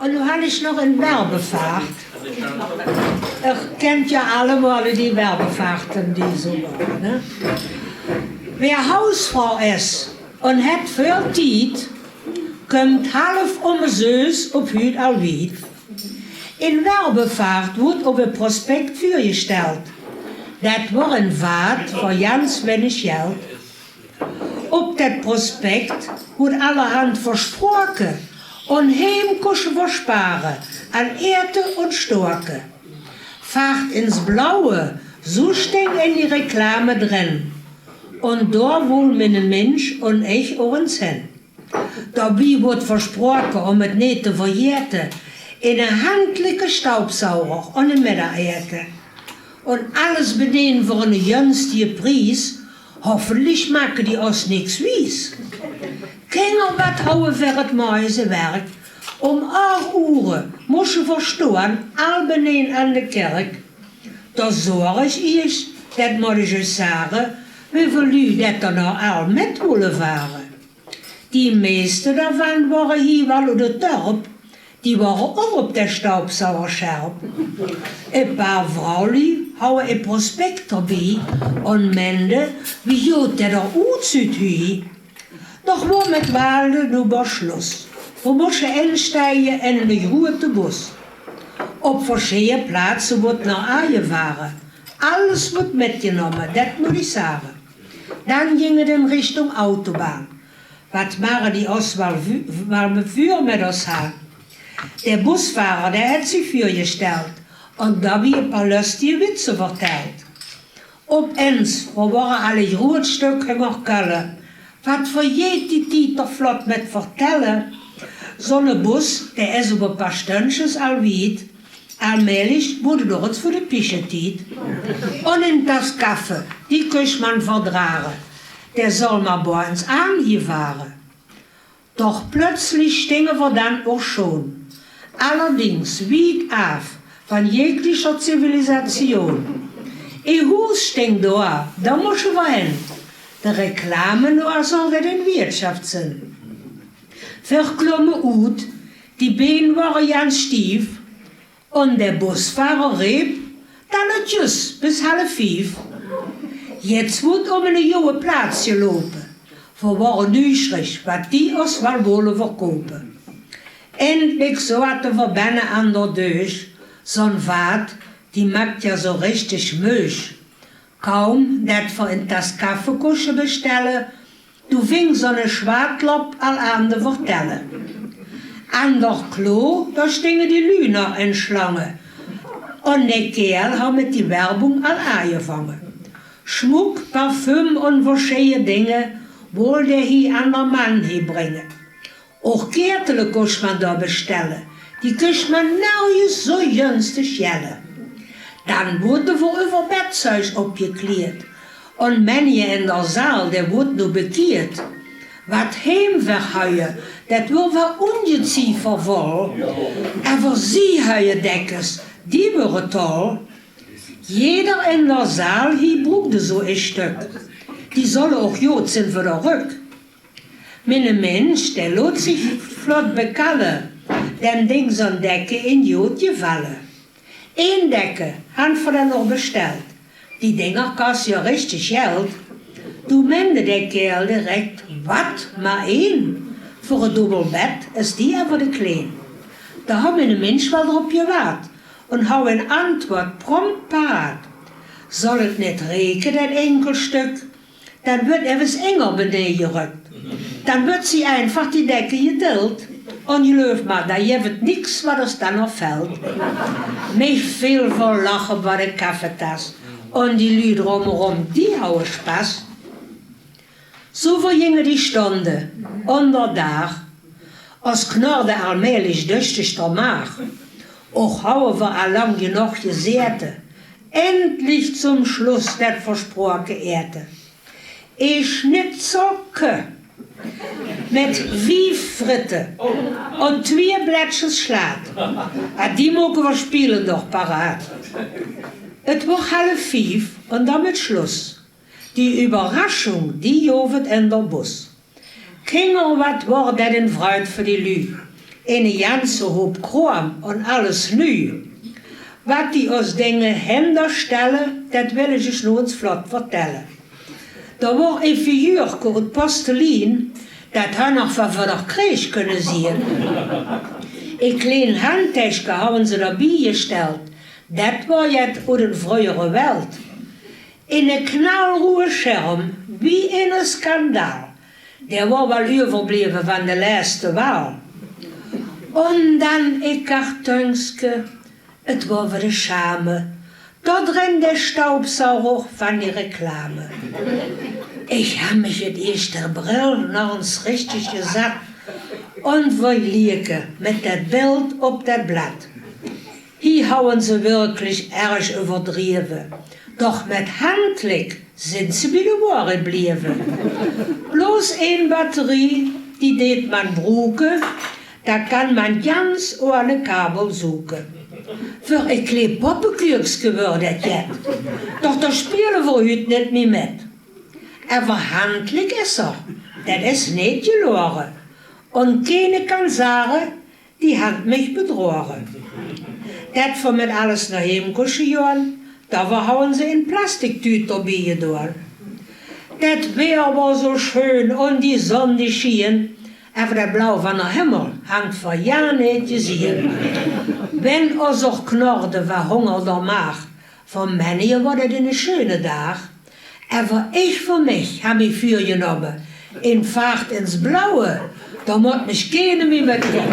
Und nu habe ich noch een Werbefahrt. Ich kennt ja allemaal die Werbefahrten, die so waren. Ne? Wer Hausfrau ist und hat veel tijd, kommt half om zeus op huid alweer. In Werbevaart wordt op een prospect voorgesteld. Dat wordt een waard voor ganz wenig geld. Op dat prospect wordt allerhand versproken en heimkusje versparen aan Erde en Storke. Vaart ins Blaue, so steht in die Reklame drin. Und da wohl mein Mensch und ich uns hin. Dabei wird versprochen, um es nicht zu verjäten, in een handelijke staubsauger en een Mittagessen. Und alles bedienen für einen günstigen Preis. Hoffentlich machen die uns nichts wies. Keiner wat houden für het Mäusewerk. 8 Uhr muss je verstehen, al beneden an der Kerk. Da zorg ich, dat moet ich euch sagen, wie viel Leute dat noch all mit wollen fahren. Die meisten davon waren hier wel op de Dorp. Die waren auch op der Staubsaugerscherb. Ein paar Frauen haben ein Prospekt dabei und meinen, wie gut der da aussieht. Doch wo mit Wahlen nur Beschluss. Wo muss je einsteigen in einen großen Bus. Op verschiedene Plätze wird noch angefahren. Alles wird mitgenommen, das muss ich sagen. Dann ging es in Richtung Autobahn. Was machen die Auswahl für mit uns haben? Der Busfahrer, der hat sich vorgestellt und da wie ein paar lustige Witze vertellt. Op eens, wo waren alle Grootstukken nog kallen. Wat voor je die Tieter vlot met vertellen? Zo'n bus, der is op een paar stundjes al weet. Allmählich wurde doch jetzt für die Pischetiet. Und in das Kaffee, die kann man verdragen. Der soll mal bei uns angefahren. Doch plötzlich stehen wir dann auch schon. Allerdings weit ab von jeglicher Zivilisation. Ein Haus steht da muss ich hin. Die Reklame nur soll den Wirtschaftssinn. Verklomme ut, die Beine waren ganz stief. Und der Busfahrer rieb, dann tschüss, bis 4:30. Jetzt wird einen junge Platz gelopen. Wir waren neugierig, was die aus wollen verkaufen. Endlich so hatten wir binnen an der Durch, so'n Wart, die macht ja so richtig Milch. Kaum, dat wir in das Kaffeekusche bestellen, du fing so eine Schwartlopp all an de vertellen. An der Klo, da stingen die Lüner in Schlange. Und der Kerl hat mit die Werbung all angefangen. Schmuck, Parfüm und verschiedene Dinge, wohl der hier an der Mann hier bringen. Auch Gärtele kann man da bestellen. Die kann man nou so günstig jellen. Dann wurde vor über Bettzeug abgeklärt. Und manche in der Saal, der wurde nur bekehrt. Wat heimweghuien, dat wil wel ongeziefer vol. En voor sie huien dekkers, die waren toll. Jeder in der Saal hier brugde so ein Stück. Die sollen auch gut sein für den Rück. Mein Mensch, der lot sich flott bekallen, dem Ding so'n Decke in gut gefallen. Een Decke haben wir dann noch bestellt. Die Dinger kosten ja richtig Geld. Du mende der Kerl direkt, wat, maar één? Voor een dubbel Bett ist die aber de klein. Da haben wir Mensch wel drauf gewartet und hau een Antwort prompt parat. Soll het nicht reken, dat Enkelstück? Dann wird etwas enger beneden gerückt. Dann wird sie einfach die Decke gedillt. Und je läuft mal, da gibt nichts, was es dann noch fällt. Mich viel vor lachen bei der Kaffeetas. Und die Leute drumherum, die hauen Spaß. So vergingen die Stunde, onder Tag. Als knarde allmählich durch die Stomach. Auch haben wir allang genug gesäte. Endlich zum Schluss das versprochen Erde. Ich Schnitzelke mit 5 Fritten und 2 Blättchen Schlat. Die mogen wir spielen doch parat. Es war 4:30 und damit Schluss. Die Überraschung, die jovet in der Bus. Kinger wat war dat een Freud für die Lü. Eine ganze Hoop Kram und alles neu. Was die aus Dinge Hände stellen, das will ich euch nur uns flott vertellen. Da war ein Figürke und Postelin, das hat noch von der Krieg können sehen. Ein kleines Handtäschchen haben sie dabei gestellt. Das war jetzt aus der früheren Welt. In een knalrohe Scherm, wie in een Skandal. Der war wel überblieben van de laatste Wahl. Und dann een Kartonske, het war weer de Schame. Dort rennt der Staubsauger von die Reklame. Ich hab mich het erste Brill noch uns richtig gesagt. Und wir liegen mit dat Bild op dat Blatt. Hier hauen sie wirklich erg übertrieben. Doch mit Handlich sind sie wie geworden geblieben. Bloß eine Batterie, die det man brauchen, da kann man ganz ohne Kabel suchen. Für ein kleines Poppenkürks geworden jetzt. Doch da spielen wir heute nicht mehr mit. Aber handlich ist er, das ist nicht geloren. Und keiner kann sagen, die hat mich betrogen. Das wir mit alles nach Hause kuscheln, da hauen sie in Plastiktüten dabei durch. Das Wetter war so schön und die Sonne schien, aber der Blau von der Himmel hangt vor Jahren nicht gesehen. Wenn uns auch knorde war Hunger der Maag, von Männer war das eine schöne Tag. Aber ich für mich habe mich für genommen, in Fahrt ins Blaue, da muss mich keiner mehr mitkommen.